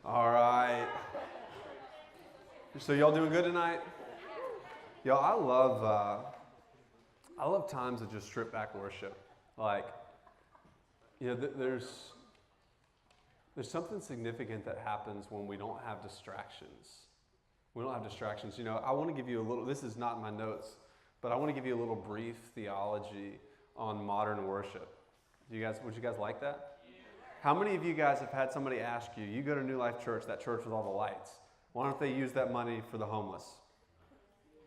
All right. So y'all doing good tonight? Y'all, I love times of just stripped back worship. Like, there's something significant that happens when we don't have distractions. We don't have distractions. I want to give you a little, this is not in my notes, but I want to give you a little brief theology on modern worship. Would you guys like that? How many of you guys have had somebody ask you, you go to New Life Church, that church with all the lights, why don't they use that money for the homeless?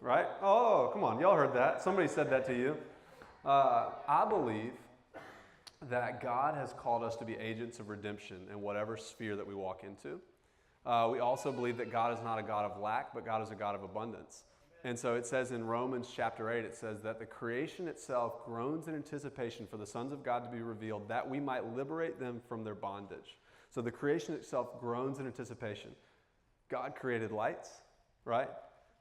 Right? Oh, come on, y'all heard that. Somebody said that to you. I believe that God has called us to be agents of redemption in whatever sphere that we walk into. We also believe that God is not a God of lack, but God is a God of abundance. And so it says in Romans chapter 8, it says that the creation itself groans in anticipation for the sons of God to be revealed, that we might liberate them from their bondage. So the creation itself groans in anticipation. God created lights, right?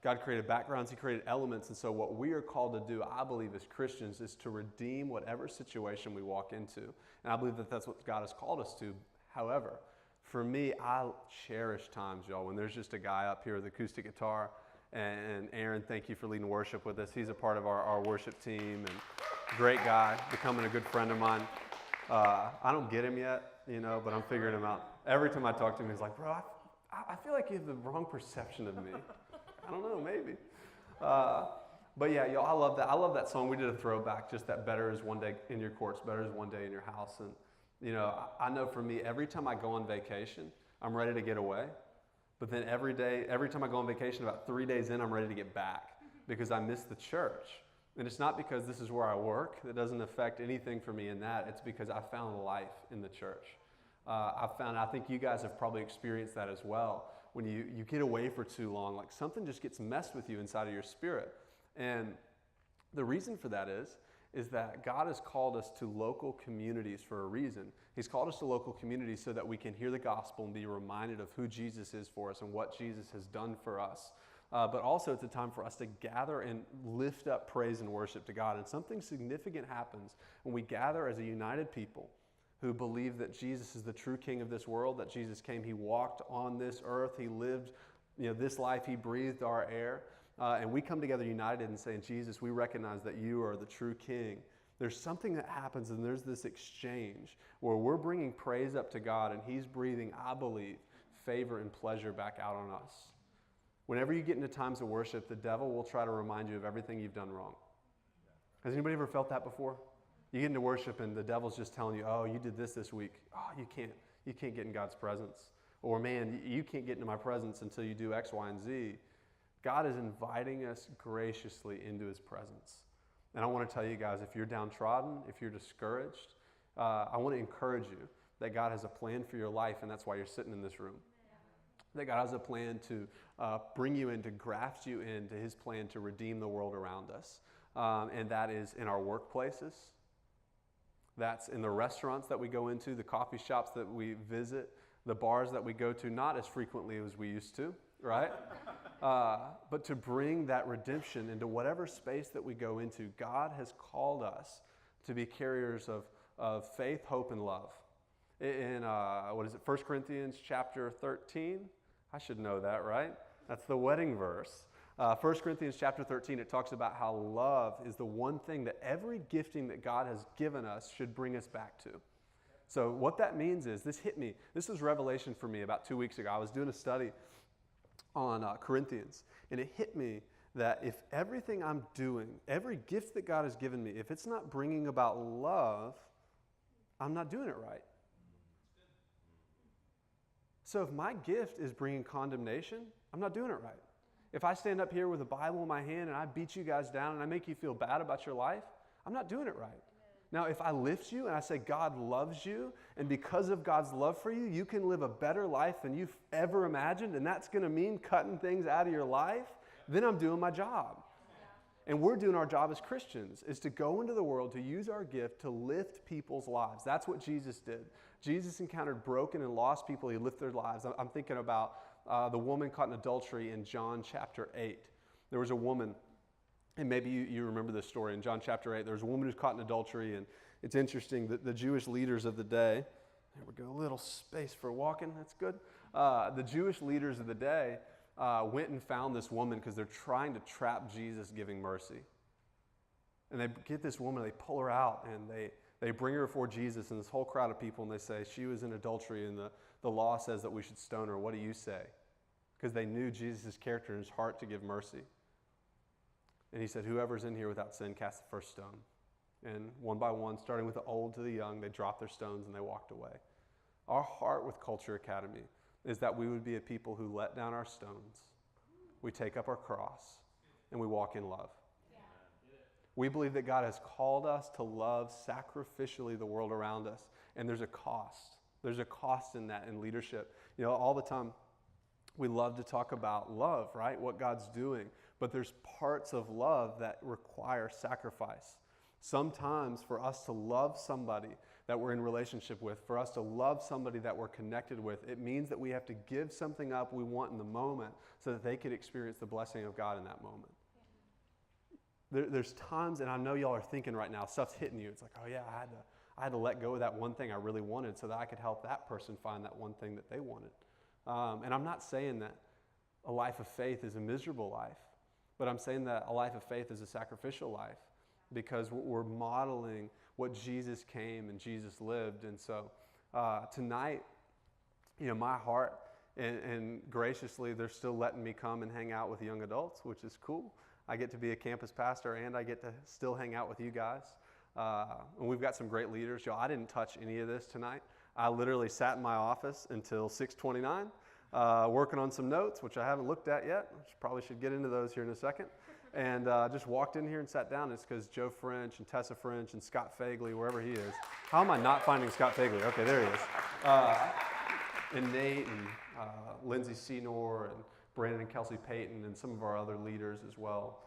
God created backgrounds, He created elements. And so what we are called to do, I believe, as Christians, is to redeem whatever situation we walk into. And I believe that that's what God has called us to. However, for me, I cherish times, y'all, when there's just a guy up here with acoustic guitar. And Aaron, thank you for leading worship with us. He's a part of our worship team and great guy, becoming a good friend of mine. I don't get him yet, but I'm figuring him out. Every time I talk to him, he's like, bro, I feel like you have the wrong perception of me. I don't know, maybe. But yeah, y'all, I love that. I love that song. We did a throwback, just that better is one day in your courts, better is one day in your house. And, I know for me, every time I go on vacation, I'm ready to get away. But then every time I go on vacation, about 3 days in, I'm ready to get back because I miss the church. And it's not because this is where I work. That doesn't affect anything for me in that. It's because I found life in the church. I think you guys have probably experienced that as well. When you get away for too long, like something just gets messed with you inside of your spirit. And the reason for that is that God has called us to local communities for a reason. He's called us to local communities so that we can hear the gospel and be reminded of who Jesus is for us and what Jesus has done for us. But also it's a time for us to gather and lift up praise and worship to God. And something significant happens when we gather as a united people who believe that Jesus is the true king of this world, that Jesus came, He walked on this earth, He lived this life, He breathed our air. And we come together united and saying, Jesus, we recognize that You are the true king. There's something that happens and there's this exchange where we're bringing praise up to God and He's breathing, I believe, favor and pleasure back out on us. Whenever you get into times of worship, the devil will try to remind you of everything you've done wrong. Has anybody ever felt that before? You get into worship and the devil's just telling you, oh, you did this week. Oh, you can't get in God's presence. Or man, you can't get into my presence until you do X, Y, and Z. God is inviting us graciously into His presence. And I want to tell you guys, if you're downtrodden, if you're discouraged, I want to encourage you that God has a plan for your life, and that's why you're sitting in this room. That God has a plan to bring you in, to graft you into His plan to redeem the world around us. And that is in our workplaces. That's in the restaurants that we go into, the coffee shops that we visit, the bars that we go to, not as frequently as we used to, right? But to bring that redemption into whatever space that we go into. God has called us to be carriers of faith, hope, and love. In 1 Corinthians chapter 13? I should know that, right? That's the wedding verse. 1 Corinthians chapter 13, it talks about how love is the one thing that every gifting that God has given us should bring us back to. So what that means is, this hit me. This was revelation for me about 2 weeks ago. I was doing a study on Corinthians, and it hit me that if everything I'm doing, every gift that God has given me, if it's not bringing about love, I'm not doing it right. So if my gift is bringing condemnation, I'm not doing it right. If I stand up here with a Bible in my hand and I beat you guys down and I make you feel bad about your life, I'm not doing it right. Now, if I lift you and I say God loves you, and because of God's love for you, you can live a better life than you've ever imagined, and that's going to mean cutting things out of your life, then I'm doing my job. And we're doing our job as Christians, is to go into the world, to use our gift to lift people's lives. That's what Jesus did. Jesus encountered broken and lost people. He lifted their lives. I'm thinking about the woman caught in adultery in John chapter 8. There was a woman, and maybe you remember this story. In John chapter 8, there was a woman who's caught in adultery, and it's interesting that the Jewish leaders of the day, There we go, a little space for walking, that's good. The Jewish leaders of the day went and found this woman because they're trying to trap Jesus giving mercy. And they get this woman, they pull her out, and they bring her before Jesus and this whole crowd of people, and they say, she was in adultery, and the law says that we should stone her. What do you say? Because they knew Jesus' character and his heart to give mercy. And he said, whoever's in here without sin, cast the first stone. And one by one, starting with the old to the young, they dropped their stones and they walked away. Our heart with Culture Academy is that we would be a people who let down our stones, we take up our cross, and we walk in love. We believe that God has called us to love sacrificially the world around us, and there's a cost. There's a cost in that in leadership. You know, all the time we love to talk about love, right? What God's doing, but there's parts of love that require sacrifice. Sometimes for us to love somebody that we're in relationship with, for us to love somebody that we're connected with, it means that we have to give something up we want in the moment so that they could experience the blessing of God in that moment. There's times, and I know y'all are thinking right now, stuff's hitting you. It's like, oh yeah, I had to let go of that one thing I really wanted so that I could help that person find that one thing that they wanted. And I'm not saying that a life of faith is a miserable life, but I'm saying that a life of faith is a sacrificial life because we're modeling what Jesus came and Jesus lived. And so tonight, you know, my heart, and graciously, they're still letting me come and hang out with young adults, which is cool. I get to be a campus pastor, and I get to still hang out with you guys. And we've got some great leaders. Y'all, I didn't touch any of this tonight. I literally sat in my office until 6:29, working on some notes, which I haven't looked at yet. Probably should get into those here in a second. And just walked in here and sat down. It's because Joe French and Tessa French and Scott Fagley, wherever he is. How am I not finding Scott Fagley? Okay, there he is. And Nate and Lindsay Senor and Brandon and Kelsey Payton and some of our other leaders as well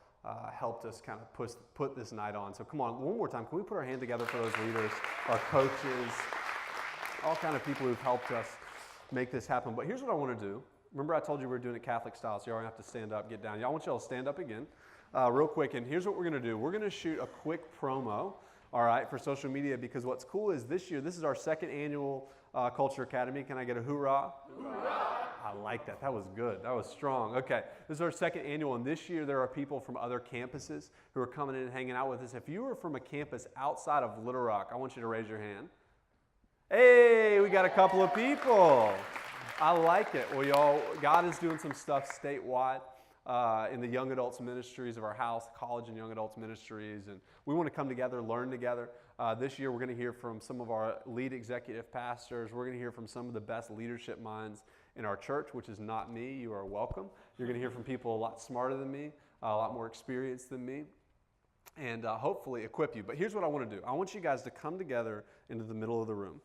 helped us kind of put this night on. So come on, one more time. Can we put our hand together for those leaders, our coaches, all kind of people who've helped us make this happen. But here's what I want to do. Remember I told you we were doing it Catholic style, so y'all have to stand up, get down. Y'all want y'all to stand up again real quick. And here's what we're going to do. We're going to shoot a quick promo, all right, for social media, because what's cool is this year, this is our second annual Culture Academy. Can I get a hoorah? Hoorah! I like that. That was good. That was strong. Okay, this is our second annual, and this year there are people from other campuses who are coming in and hanging out with us. If you are from a campus outside of Little Rock, I want you to raise your hand. Hey, we got a couple of people. I like it. Well, y'all, God is doing some stuff statewide in the young adults ministries of our house, college and young adults ministries, and we want to come together, learn together. This year we're going to hear from some of our lead executive pastors. We're going to hear from some of the best leadership minds in our church, which is not me. You are welcome. You're going to hear from people a lot smarter than me, a lot more experienced than me, and hopefully equip you. But here's what I want to do. I want you guys to come together into the middle of the room.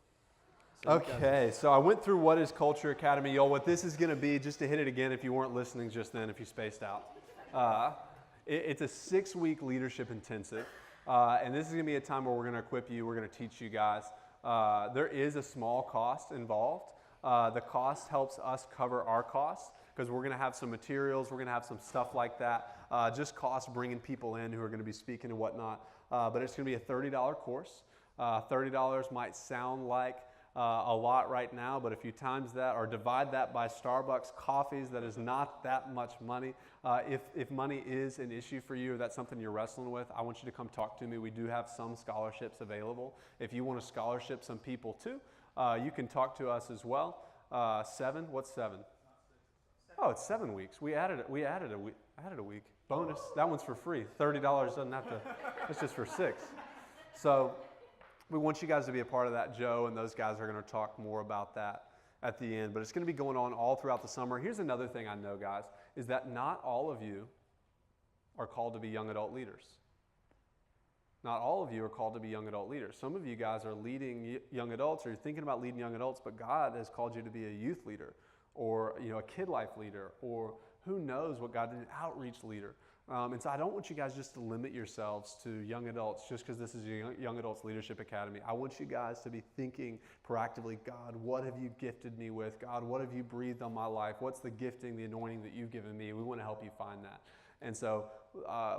Okay, so I went through what is Culture Academy. Y'all, what this is going to be, just to hit it again if you weren't listening just then, if you spaced out. It's a 6-week leadership intensive, and this is going to be a time where we're going to equip you, we're going to teach you guys. There is a small cost involved. The cost helps us cover our costs because we're going to have some materials, we're going to have some stuff like that. Just cost bringing people in who are going to be speaking and whatnot. But it's going to be a $30 course. $30 might sound like a lot right now, but if you times that or divide that by Starbucks coffees, that is not that much money. If money is an issue for you or that's something you're wrestling with, I want you to come talk to me. We do have some scholarships available. If you want to scholarship some people too, you can talk to us as well. 7? What's 7? Oh, it's 7 weeks. We added a week. Bonus. That one's for free. $30 doesn't have to. It's just for 6. So we want you guys to be a part of that. Joe and those guys are going to talk more about that at the end. But it's going to be going on all throughout the summer. Here's another thing I know, guys, is that not all of you are called to be young adult leaders. Not all of you are called to be young adult leaders. Some of you guys are leading young adults, or you're thinking about leading young adults, but God has called you to be a youth leader, or a kid life leader, or who knows what God did, an outreach leader. And so I don't want you guys just to limit yourselves to young adults just because this is a Young Adults Leadership Academy. I want you guys to be thinking proactively, God, what have you gifted me with? God, what have you breathed on my life? What's the gifting, the anointing that you've given me? We want to help you find that. And so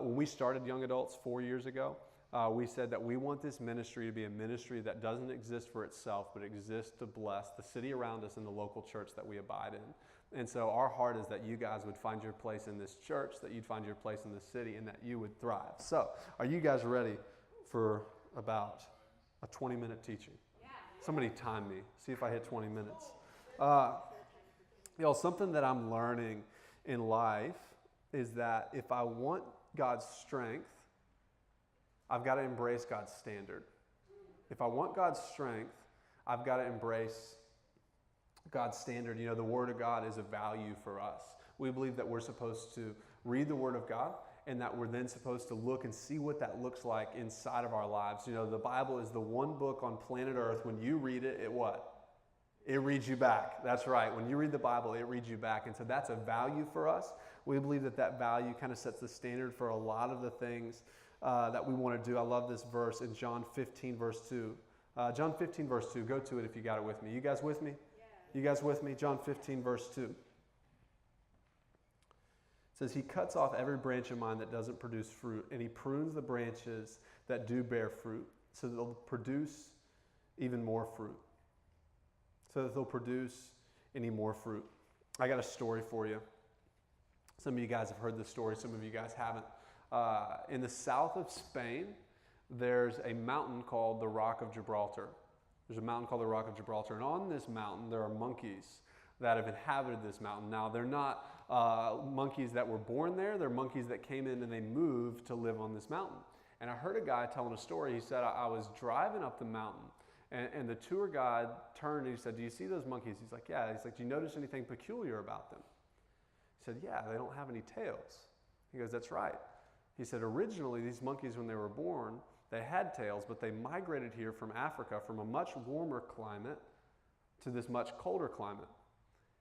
when we started Young Adults 4 years ago, we said that we want this ministry to be a ministry that doesn't exist for itself, but exists to bless the city around us and the local church that we abide in. And so our heart is that you guys would find your place in this church, that you'd find your place in this city, and that you would thrive. So are you guys ready for about a 20-minute teaching? Somebody time me. See if I hit 20 minutes. Something that I'm learning in life is that if I want God's strength, I've got to embrace God's standard. If I want God's strength, I've got to embrace God's standard. You know, the Word of God is a value for us. We believe that we're supposed to read the Word of God and that we're then supposed to look and see what that looks like inside of our lives. You know, the Bible is the one book on planet Earth. When you read it, it what? It reads you back. That's right. When you read the Bible, it reads you back. And so that's a value for us. We believe that that value kind of sets the standard for a lot of the things that we want to do. I love this verse in John 15, verse 2. John 15, verse 2. Go to it if you got it with me. You guys with me? Yeah. You guys with me? John 15, verse 2. It says, He cuts off every branch of mine that doesn't produce fruit, and He prunes the branches that do bear fruit, so that they'll produce even more fruit. So that they'll produce any more fruit. I got a story for you. Some of you guys have heard this story. Some of you guys haven't. In the south of Spain, there's a mountain called the Rock of Gibraltar. There's a mountain called the Rock of Gibraltar. And on this mountain, there are monkeys that have inhabited this mountain. Now, they're not monkeys that were born there. They're monkeys that came in and they moved to live on this mountain. And I heard a guy telling a story. He said, I was driving up the mountain. And the tour guide turned and he said, do you see those monkeys? He's like, yeah. He's like, do you notice anything peculiar about them? He said, yeah, they don't have any tails. He goes, that's right. He said, originally, these monkeys, when they were born, they had tails, but they migrated here from Africa from a much warmer climate to this much colder climate.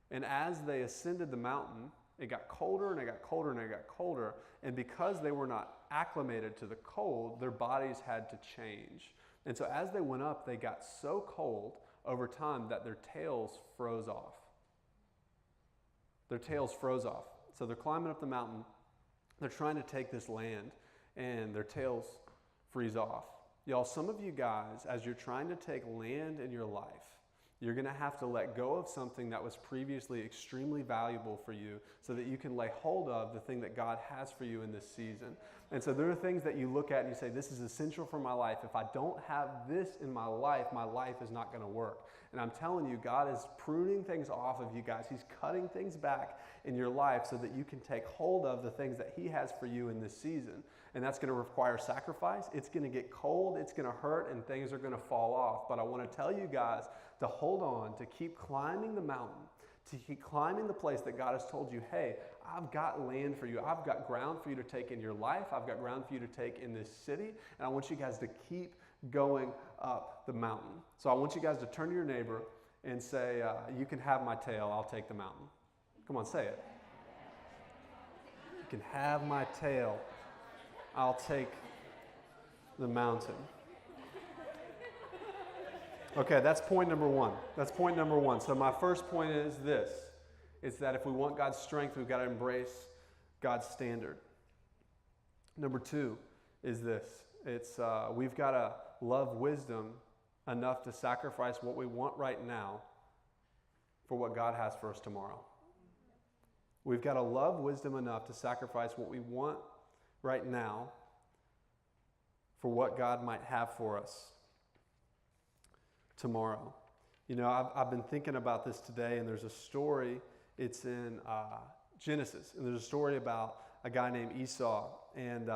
And as they ascended the mountain, it got colder and it got colder and it got colder. And because they were not acclimated to the cold, their bodies had to change. And so as they went up, they got so cold over time that their tails froze off. Their tails froze off. So they're climbing up the mountain. They're trying to take this land, and their tails freeze off. Y'all, some of you guys, as you're trying to take land in your life, you're going to have to let go of something that was previously extremely valuable for you so that you can lay hold of the thing that God has for you in this season. And so there are things that you look at and you say, this is essential for my life. If I don't have this in my life is not going to work. And I'm telling you, God is pruning things off of you guys. He's cutting things back in your life so that you can take hold of the things that He has for you in this season. And that's going to require sacrifice. It's going to get cold, it's going to hurt, and things are going to fall off. But I want to tell you guys to hold on, to keep climbing the mountain, to keep climbing the place that God has told you, hey, I've got land for you. I've got ground for you to take in your life. I've got ground for you to take in this city. And I want you guys to keep going up the mountain. So I want you guys to turn to your neighbor and say, you can have my tail, I'll take the mountain. Come on, say it. You can have my tail, I'll take the mountain. Okay, that's point number one. That's point number one. So my first point is this. It's that if we want God's strength, we've got to embrace God's standard. Number two is this. It's we've got to love wisdom enough to sacrifice what we want right now for what God has for us tomorrow. We've got to love wisdom enough to sacrifice what we want right now for what God might have for us tomorrow. You know, I've been thinking about this today, and there's a story. It's in Genesis, and there's a story about a guy named Esau. And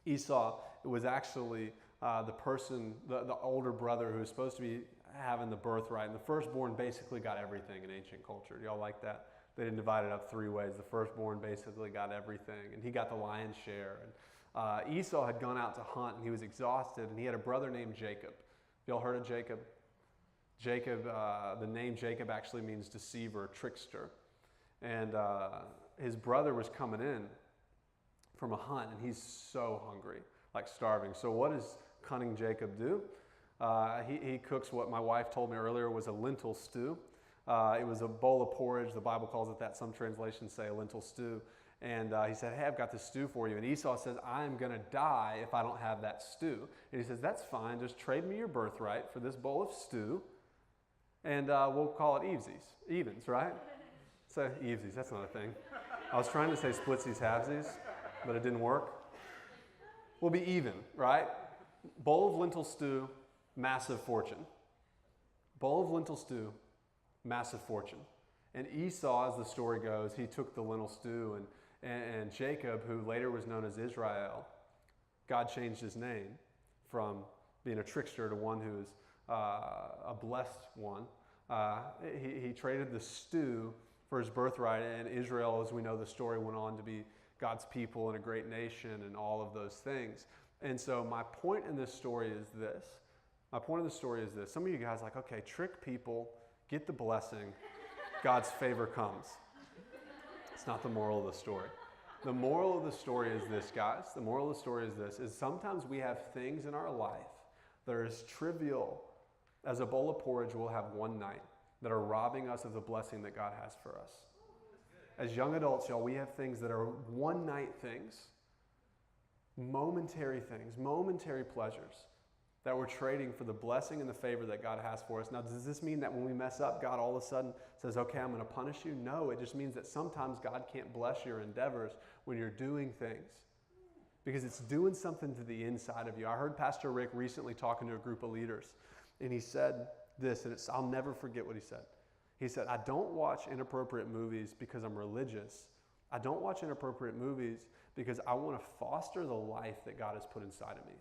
Esau was actually the person, the older brother who was supposed to be having the birthright. And the firstborn basically got everything in ancient culture. Do y'all like that? They didn't divide it up three ways. The firstborn basically got everything, and he got the lion's share. And Esau had gone out to hunt, and he was exhausted, and he had a brother named Jacob. Y'all heard of Jacob? Jacob, the name Jacob actually means deceiver, trickster. And his brother was coming in from a hunt, and he's so hungry, like starving. So what does cunning Jacob do? He cooks what my wife told me earlier was a lentil stew. It was a bowl of porridge. The Bible calls it that. Some translations say a lentil stew. And he said, hey, I've got this stew for you. And Esau says, I'm going to die if I don't have that stew. And he says, that's fine. Just trade me your birthright for this bowl of stew. And we'll call it evens, right? So evesies, that's not a thing. I was trying to say splitsies, halvesies, but it didn't work. We'll be even, right? Bowl of lentil stew, massive fortune. Bowl of lentil stew, massive fortune. And Esau, as the story goes, he took the lentil stew, and Jacob, who later was known as Israel, God changed his name from being a trickster to one who is a blessed one. He traded the stew for his birthright, and Israel, as we know the story, went on to be God's people and a great nation and all of those things. And so my point in this story is this. Some of you guys are like, okay, trick people, get the blessing, God's favor comes. It's not the moral of the story. The moral of the story is this, guys. The moral of the story is this, is sometimes we have things in our life that are as trivial as a bowl of porridge we'll have one night that are robbing us of the blessing that God has for us. As young adults, y'all, we have things that are one-night things, momentary things, momentary pleasures that we're trading for the blessing and the favor that God has for us. Now, does this mean that when we mess up, God all of a sudden says, okay, I'm going to punish you? No, it just means that sometimes God can't bless your endeavors when you're doing things because it's doing something to the inside of you. I heard Pastor Rick recently talking to a group of leaders, and he said this, and I'll never forget what he said. He said, I don't watch inappropriate movies because I'm religious. I don't watch inappropriate movies because I want to foster the life that God has put inside of me.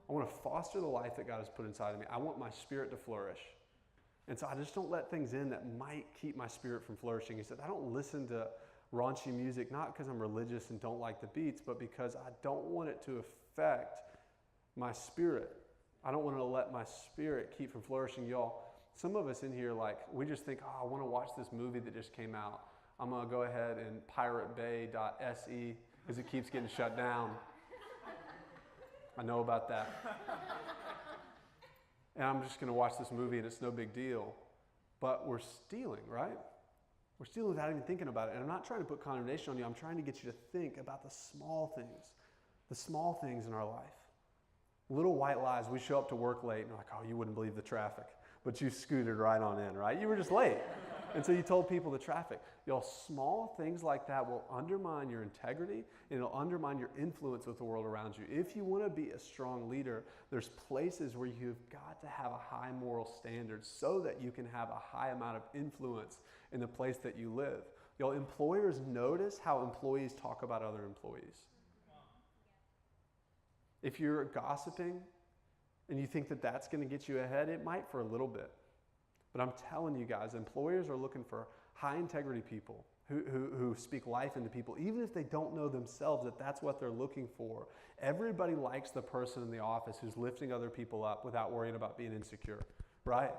I want to foster the life that God has put inside of me. I want my spirit to flourish. And so I just don't let things in that might keep my spirit from flourishing. He said, I don't listen to raunchy music, not because I'm religious and don't like the beats, but because I don't want it to affect my spirit. I don't want to let my spirit keep from flourishing. Y'all, some of us in here, like, we just think, oh, I want to watch this movie that just came out. I'm going to go ahead and piratebay.se because it keeps getting shut down. I know about that. And I'm just going to watch this movie and it's no big deal. But we're stealing, right? We're stealing without even thinking about it. And I'm not trying to put condemnation on you. I'm trying to get you to think about the small things in our life. Little white lies. We show up to work late and we're like, oh, you wouldn't believe the traffic. But you scooted right on in, right? You were just late. And so you told people the traffic. Y'all, small things like that will undermine your integrity and it'll undermine your influence with the world around you. If you want to be a strong leader, there's places where you've got to have a high moral standard so that you can have a high amount of influence in the place that you live. Y'all, employers notice how employees talk about other employees. If you're gossiping and you think that that's going to get you ahead, it might for a little bit. But I'm telling you guys, employers are looking for high integrity people who speak life into people, even if they don't know themselves that that's what they're looking for. Everybody likes the person in the office who's lifting other people up without worrying about being insecure, right?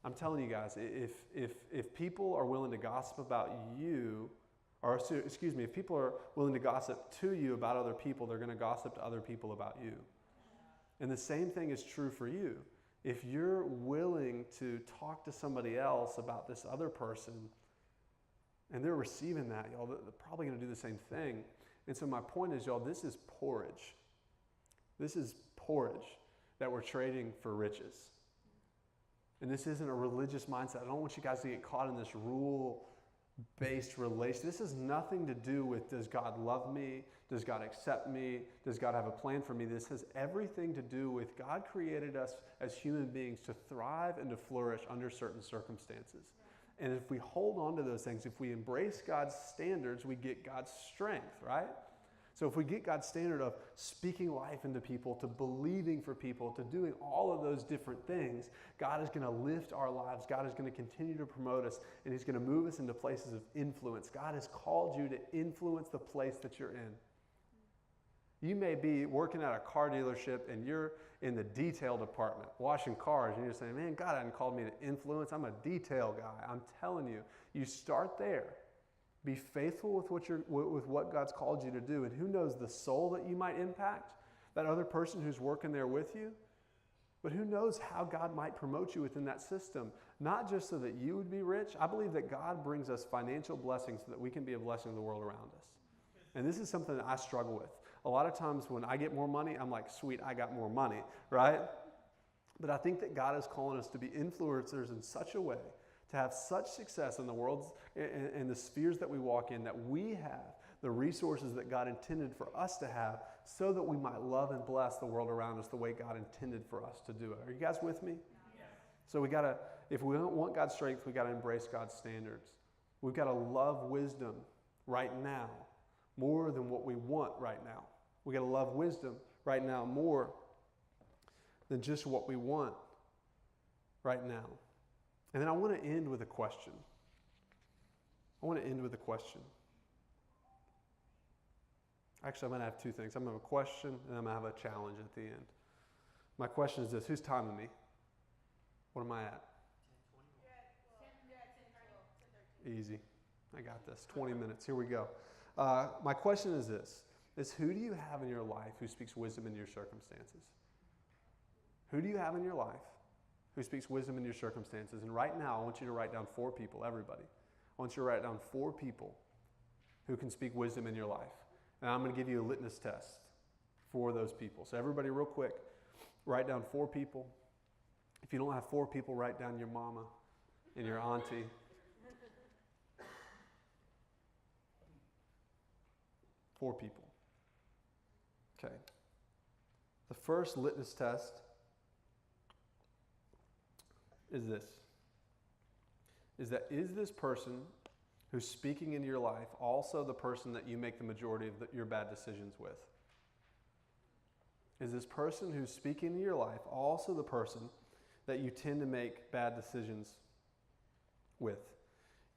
I'm telling you guys, if people are willing to gossip about you, or excuse me, if people are willing to gossip to you about other people, they're going to gossip to other people about you. And the same thing is true for you. If you're willing to talk to somebody else about this other person and they're receiving that, y'all, they're probably going to do the same thing. And so my point is, y'all, this is porridge. This is porridge that we're trading for riches. And this isn't a religious mindset. I don't want you guys to get caught in this rule-based relation. This has nothing to do with, does God love me? Does God accept me? Does God have a plan for me? This has everything to do with God created us as human beings to thrive and to flourish under certain circumstances. And if we hold on to those things, if we embrace God's standards, we get God's strength, right? So if we get God's standard of speaking life into people, to believing for people, to doing all of those different things, God is going to lift our lives. God is going to continue to promote us, and He's going to move us into places of influence. God has called you to influence the place that you're in. You may be working at a car dealership and you're in the detail department, washing cars, and you're saying, man, God hasn't called me to influence. I'm a detail guy. I'm telling you, you start there. Be faithful with what God's called you to do. And who knows the soul that you might impact, that other person who's working there with you. But who knows how God might promote you within that system. Not just so that you would be rich. I believe that God brings us financial blessings so that we can be a blessing to the world around us. And this is something that I struggle with. A lot of times when I get more money, I'm like, sweet, I got more money, right? But I think that God is calling us to be influencers in such a way, to have such success in the world and the spheres that we walk in, that we have the resources that God intended for us to have so that we might love and bless the world around us the way God intended for us to do it. Are you guys with me? Yes. So if we don't want God's strength, we got to embrace God's standards. We've got to love wisdom right now more than what we want right now. We got to love wisdom right now more than just what we want right now. And then I want to end with a question. Actually, I'm going to have two things. I'm going to have a question and I'm going to have a challenge at the end. My question is this: who's timing me? What am I at? 10:13. Easy. I got this. 20 minutes. Here we go. My question is this: who do you have in your life who speaks wisdom in your circumstances? Who do you have in your life who speaks wisdom in your circumstances? And right now, I want you to write down 4 people, everybody. I want you to write down 4 people who can speak wisdom in your life. And I'm going to give you a litmus test for those people. So everybody, real quick, write down 4 people. If you don't have 4 people, write down your mama and your auntie. 4 people. Okay. The first litmus test is this. Is this person who's speaking into your life also the person that you make the majority of your bad decisions with? Is this person who's speaking into your life also the person that you tend to make bad decisions with?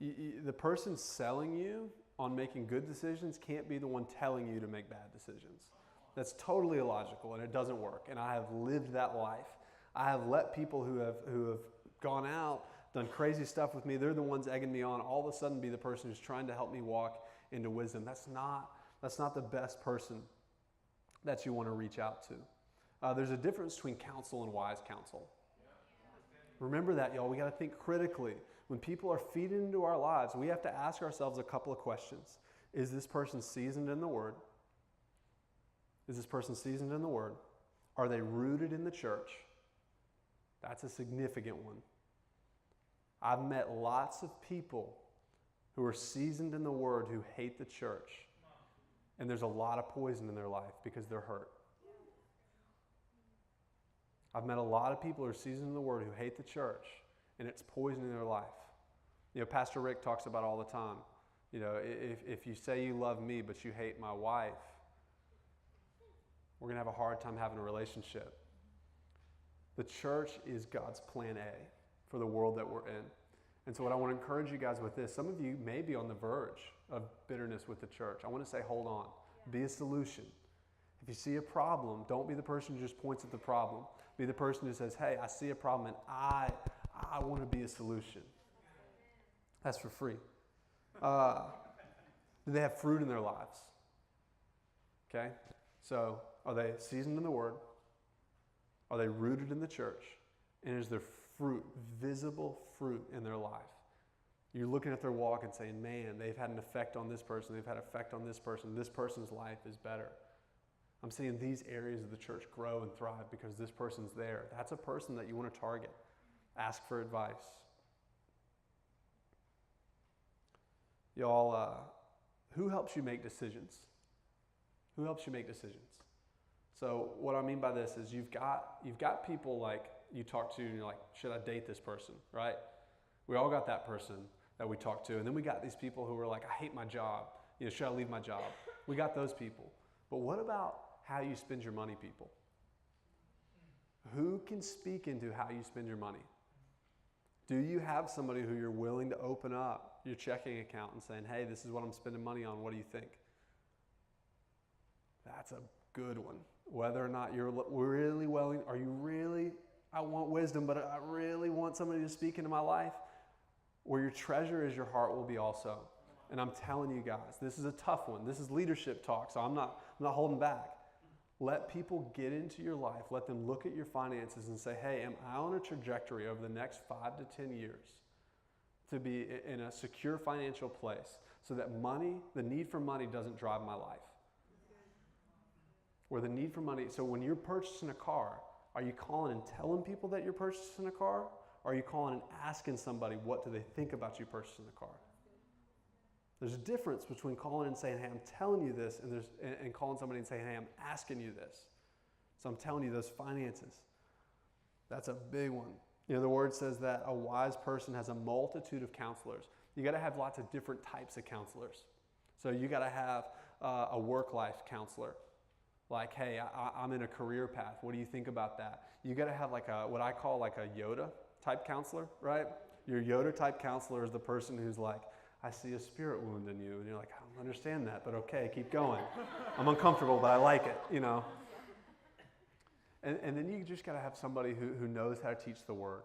The person selling you on making good decisions can't be the one telling you to make bad decisions. That's totally illogical, and it doesn't work. And I have lived that life. I have let people who have gone out, done crazy stuff with me, they're the ones egging me on, all of a sudden be the person who's trying to help me walk into wisdom. That's not the best person that you want to reach out to. There's a difference between counsel and wise counsel. Remember that, y'all. We got to think critically. When people are feeding into our lives, we have to ask ourselves a couple of questions. Is this person seasoned in the Word? Is this person seasoned in the Word? Are they rooted in the church? That's a significant one. I've met lots of people who are seasoned in the Word who hate the church. And there's a lot of poison in their life because they're hurt. I've met a lot of people who are seasoned in the Word who hate the church, and it's poisoning their life. You know, Pastor Rick talks about all the time. You know, if you say you love me but you hate my wife, we're going to have a hard time having a relationship. The church is God's plan A for the world that we're in. And so what I want to encourage you guys with this, some of you may be on the verge of bitterness with the church. I want to say, hold on. Be a solution. If you see a problem, don't be the person who just points at the problem. Be the person who says, hey, I see a problem and I want to be a solution. That's for free. Do they have fruit in their lives? Okay? So, are they seasoned in the Word? Are they rooted in the church? And is there fruit, visible fruit in their life? You're looking at their walk and saying, man, they've had an effect on this person. They've had an effect on this person. This person's life is better. I'm seeing these areas of the church grow and thrive because this person's there. That's a person that you want to target. Ask for advice. Y'all, who helps you make decisions? Who helps you make decisions? So what I mean by this is you've got people like you talk to and you're like, should I date this person, right? We all got that person that we talk to. And then we got these people who are like, I hate my job. You know, should I leave my job? We got those people. But what about how you spend your money, people? Who can speak into how you spend your money? Do you have somebody who you're willing to open up your checking account and saying, hey, this is what I'm spending money on. What do you think? That's a good one. Whether or not you're really willing, are you really, I want wisdom, but I really want somebody to speak into my life? Where your treasure is, your heart will be also. And I'm telling you guys, this is a tough one. This is leadership talk, so I'm not holding back. Let people get into your life. Let them look at your finances and say, hey, am I on a trajectory over the next 5 to 10 years to be in a secure financial place so that money, the need for money doesn't drive my life. Where the need for money, so when you're purchasing a car, are you calling and telling people that you're purchasing a car? Or are you calling and asking somebody what do they think about you purchasing a car? There's a difference between calling and saying, hey, I'm telling you this, and calling somebody and saying, hey, I'm asking you this. So I'm telling you those finances. That's a big one. You know, the word says that a wise person has a multitude of counselors. You got to have lots of different types of counselors. So you got to have a work-life counselor. Like, hey, I'm in a career path. What do you think about that? You got to have like what I call like a Yoda type counselor, right? Your Yoda type counselor is the person who's like, I see a spirit wound in you. And you're like, I don't understand that, but okay, keep going. I'm uncomfortable, but I like it, you know. And then you just got to have somebody who knows how to teach the word.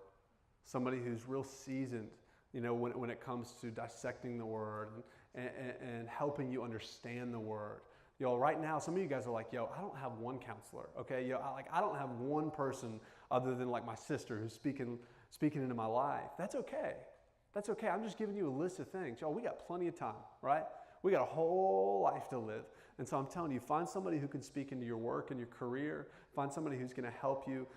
Somebody who's real seasoned, you know, when it comes to dissecting the word and helping you understand the word. Yo, right now, some of you guys are like, yo, I don't have one counselor, okay? Yo, I don't have one person other than like my sister who's speaking into my life. That's okay. That's okay. I'm just giving you a list of things. Yo, we got plenty of time, right? We got a whole life to live. And so I'm telling you, find somebody who can speak into your work and your career. Find somebody who's going to help you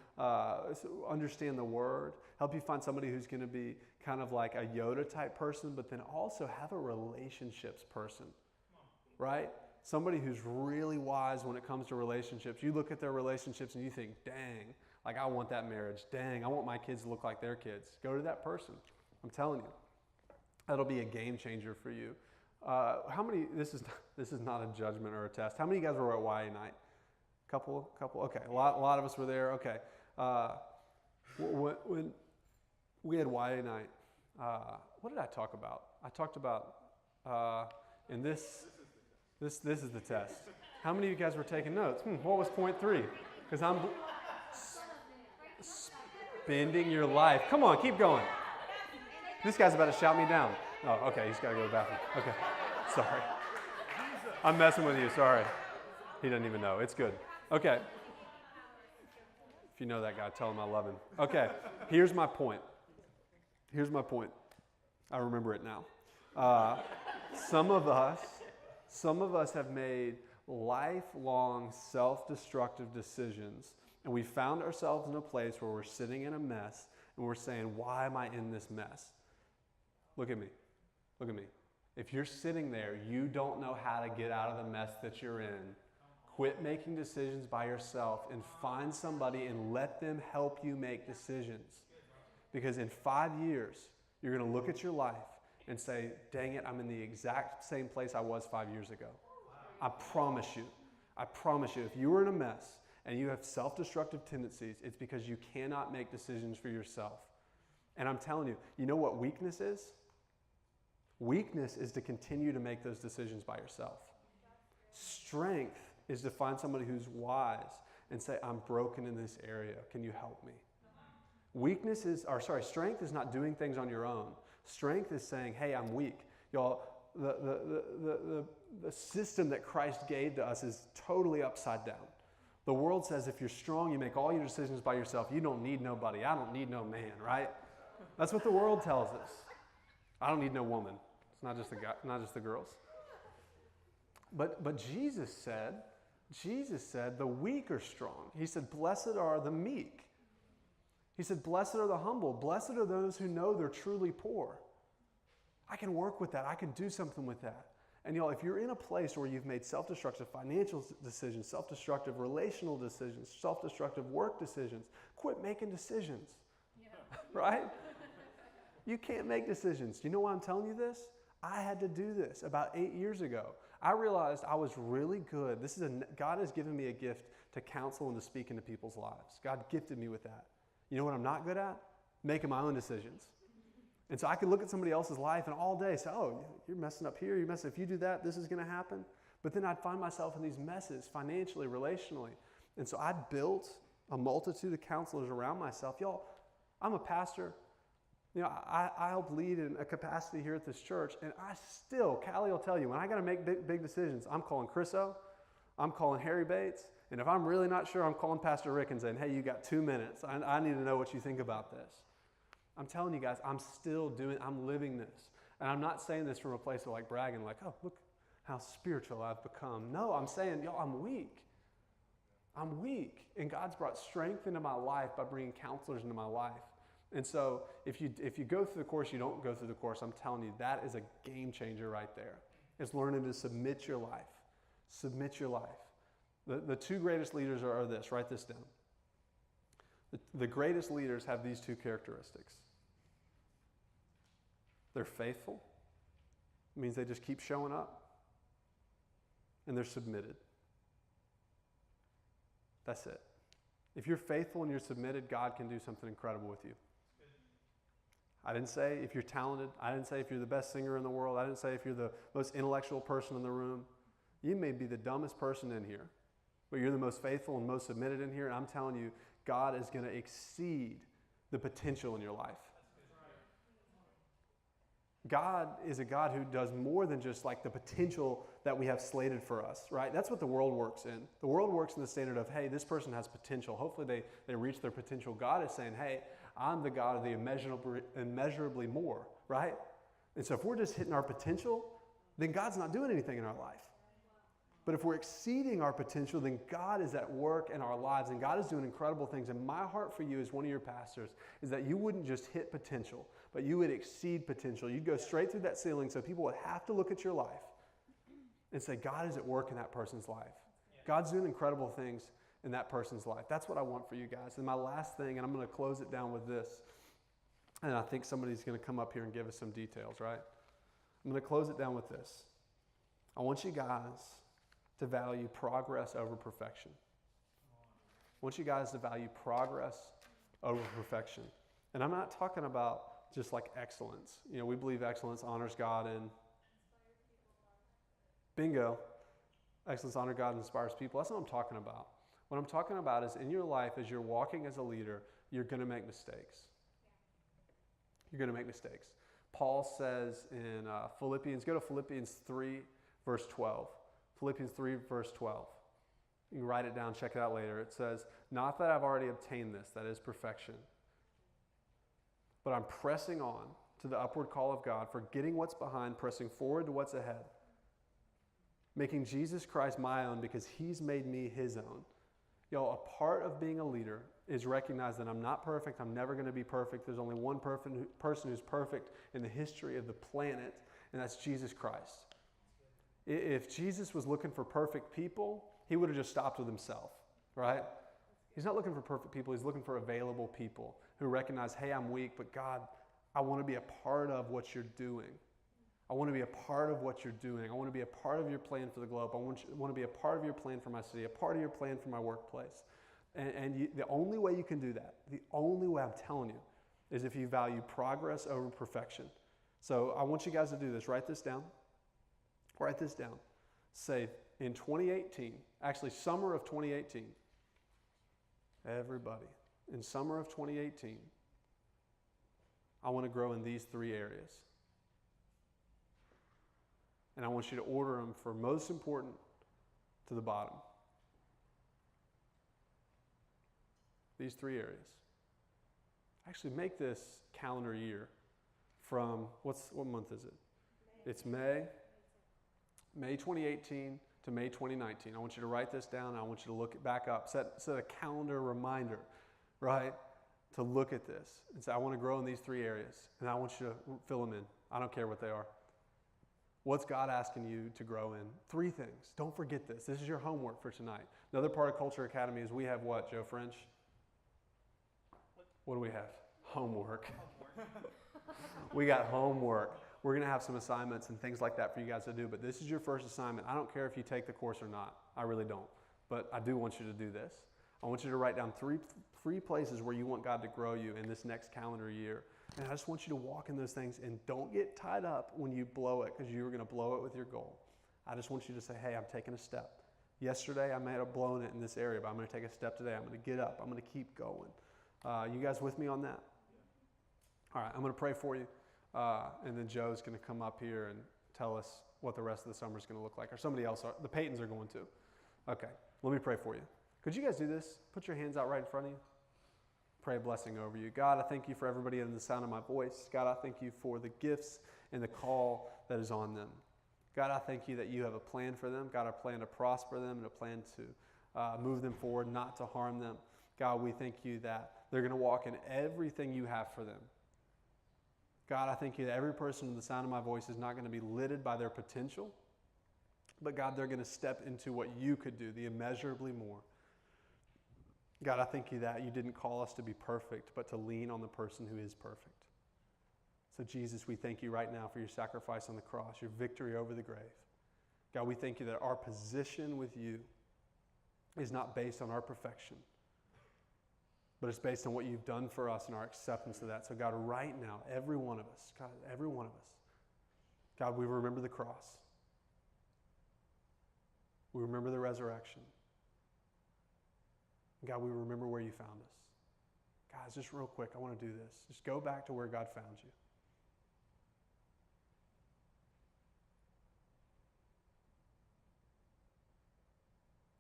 understand the word. Help you find somebody who's going to be kind of like a Yoda type person, but then also have a relationships person, right? Somebody who's really wise when it comes to relationships. You look at their relationships and you think, dang, like I want that marriage. Dang, I want my kids to look like their kids. Go to that person. I'm telling you. That'll be a game changer for you. How many, this is not a judgment or a test. How many of you guys were at YA night? Couple, okay. A lot of us were there, okay. When we had YA night, what did I talk about? I talked about, and this is the test. How many of you guys were taking notes? What was point 3? Because I'm spending your life. Come on, keep going. This guy's about to shout me down. Oh, okay, he's got to go to the bathroom. Okay, sorry. I'm messing with you, sorry. He doesn't even know. It's good. Okay. If you know that guy, tell him I love him. Okay, here's my point. I remember it now. Some of us have made lifelong self-destructive decisions, and we found ourselves in a place where we're sitting in a mess, and we're saying, why am I in this mess? Look at me. If you're sitting there, you don't know how to get out of the mess that you're in. Quit making decisions by yourself and find somebody and let them help you make decisions. Because in 5 years, you're going to look at your life and say, dang it, I'm in the exact same place I was 5 years ago. I promise you, if you were in a mess and you have self-destructive tendencies, it's because you cannot make decisions for yourself. And I'm telling you, you know what weakness is? Weakness is to continue to make those decisions by yourself. Strength is to find somebody who's wise and say, I'm broken in this area. Can you help me? Strength is not doing things on your own. Strength is saying, hey, I'm weak. Y'all, the system that Christ gave to us is totally upside down. The world says if you're strong, you make all your decisions by yourself. You don't need nobody. I don't need no man, right? That's what the world tells us. I don't need no woman. It's not just the guy, not just the girls. But Jesus said the weak are strong. He said, blessed are the meek. He said, blessed are the humble. Blessed are those who know they're truly poor. I can work with that. I can do something with that. And y'all, if you're in a place where you've made self-destructive financial decisions, self-destructive relational decisions, self-destructive work decisions, quit making decisions. Yeah. Right? You can't make decisions. You know why I'm telling you this? I had to do this about 8 years ago. I realized I was really good. God has given me a gift to counsel and to speak into people's lives. God gifted me with that. You know what I'm not good at? Making my own decisions. And so I could look at somebody else's life and all day say, oh, you're messing up here. If you do that, this is going to happen. But then I'd find myself in these messes financially, relationally. And so I built a multitude of counselors around myself. Y'all, I'm a pastor. You know, I help lead in a capacity here at this church, and Callie will tell you, when I got to make big decisions, I'm calling Chriso, I'm calling Harry Bates, and if I'm really not sure, I'm calling Pastor Rick and saying, hey, you got 2 minutes. I need to know what you think about this. I'm telling you guys, I'm living this. And I'm not saying this from a place of like bragging, like, oh, look how spiritual I've become. No, I'm saying, y'all, I'm weak. I'm weak. And God's brought strength into my life by bringing counselors into my life. And so if you go through the course, you don't go through the course, I'm telling you, that is a game changer right there. It's learning to submit your life. Submit your life. The two greatest leaders are this. Write this down. The greatest leaders have these two characteristics. They're faithful. It means they just keep showing up. And they're submitted. That's it. If you're faithful and you're submitted, God can do something incredible with you. I didn't say if you're talented. I didn't say if you're the best singer in the world. I didn't say if you're the most intellectual person in the room. You may be the dumbest person in here, but you're the most faithful and most submitted in here. And I'm telling you, God is going to exceed the potential in your life. God is a God who does more than just like the potential that we have slated for us, right? That's what the world works in. The world works in the standard of, hey, this person has potential. Hopefully they reach their potential. God is saying, hey, I'm the God of the immeasurably more, right? And so if we're just hitting our potential, then God's not doing anything in our life. But if we're exceeding our potential, then God is at work in our lives, and God is doing incredible things. And my heart for you as one of your pastors is that you wouldn't just hit potential, but you would exceed potential. You'd go straight through that ceiling so people would have to look at your life and say, God is at work in that person's life. God's doing incredible things in that person's life. That's what I want for you guys. And my last thing, and I'm going to close it down with this, and I think somebody's going to come up here and give us some details, right? I'm going to close it down with this. I want you guys to value progress over perfection. I want you guys to value progress over perfection. And I'm not talking about just like excellence. You know, we believe excellence honors God and bingo. Excellence honors God and inspires people. That's what I'm talking about. What I'm talking about is in your life, as you're walking as a leader, you're going to make mistakes. You're going to make mistakes. Paul says in Philippians, go to Philippians 3, verse 12. Philippians 3, verse 12. You can write it down, check it out later. It says, not that I've already obtained this, that is perfection, but I'm pressing on to the upward call of God, forgetting what's behind, pressing forward to what's ahead, making Jesus Christ my own because he's made me his own. Y'all, a part of being a leader is recognize that I'm not perfect. I'm never going to be perfect. There's only one person who's perfect in the history of the planet, and that's Jesus Christ. If Jesus was looking for perfect people, he would have just stopped with himself, right? He's not looking for perfect people. He's looking for available people who recognize, hey, I'm weak, but God, I want to be a part of what you're doing. I want to be a part of what you're doing. I want to be a part of your plan for the globe. I want to be a part of your plan for my city, a part of your plan for my workplace. And the only way you can do that, the only way I'm telling you, is if you value progress over perfection. So I want you guys to do this. Write this down. Write this down. Say, in 2018, actually summer of 2018, everybody, in summer of 2018, I want to grow in these three areas. And I want you to order them from most important to the bottom. These three areas. Actually, make this calendar year from, what month is it? It's May 2018 to May 2019. I want you to write this down. I want you to look it back up. Set a calendar reminder, right, to look at this and say, I want to grow in these three areas. And I want you to fill them in. I don't care what they are. What's God asking you to grow in? Three things. Don't forget this. This is your homework for tonight. Another part of Culture Academy is we have what, Joe French? What do we have? Homework. We got homework. We're going to have some assignments and things like that for you guys to do, but this is your first assignment. I don't care if you take the course or not. I really don't. But I do want you to do this. I want you to write down three places where you want God to grow you in this next calendar year. And I just want you to walk in those things and don't get tied up when you blow it because you were going to blow it with your goal. I just want you to say, hey, I'm taking a step. Yesterday, I may have blown it in this area, but I'm going to take a step today. I'm going to get up. I'm going to keep going. You guys with me on that? All right, I'm going to pray for you. And then Joe's going to come up here and tell us what the rest of the summer is going to look like. Or somebody else, the Paytons are going to. Okay, let me pray for you. Could you guys do this? Put your hands out right in front of you. Pray a blessing over you. God, I thank you for everybody in the sound of my voice. God, I thank you for the gifts and the call that is on them. God, I thank you that you have a plan for them. God, a plan to prosper them and a plan to move them forward, not to harm them. God, we thank you that they're going to walk in everything you have for them. God, I thank you that every person in the sound of my voice is not going to be lidded by their potential, but God, they're going to step into what you could do, the immeasurably more. God, I thank you that you didn't call us to be perfect, but to lean on the person who is perfect. So Jesus, we thank you right now for your sacrifice on the cross, your victory over the grave. God, we thank you that our position with you is not based on our perfection, but it's based on what you've done for us and our acceptance of that. So God, right now, every one of us, God, every one of us, God, we remember the cross. We remember the resurrection. God, we remember where you found us. Guys, just real quick, I want to do this. Just go back to where God found you.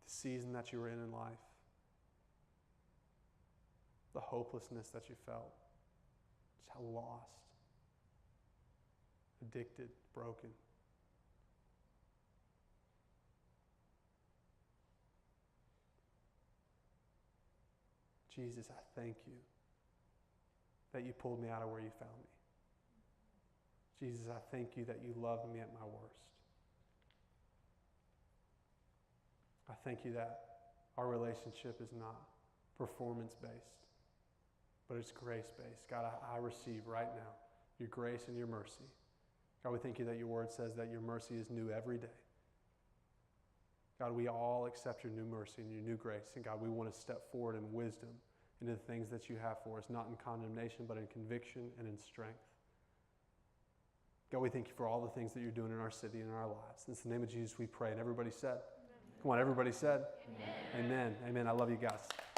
The season that you were in life. The hopelessness that you felt. Just how lost, addicted, broken. Jesus, I thank you that you pulled me out of where you found me. Jesus, I thank you that you loved me at my worst. I thank you that our relationship is not performance-based, but it's grace-based. God, I receive right now your grace and your mercy. God, we thank you that your word says that your mercy is new every day. God, we all accept your new mercy and your new grace. And God, we want to step forward in wisdom into the things that you have for us, not in condemnation, but in conviction and in strength. God, we thank you for all the things that you're doing in our city and in our lives. In the name of Jesus we pray. And everybody said, amen. Come on, everybody said, amen. Amen. Amen. I love you guys.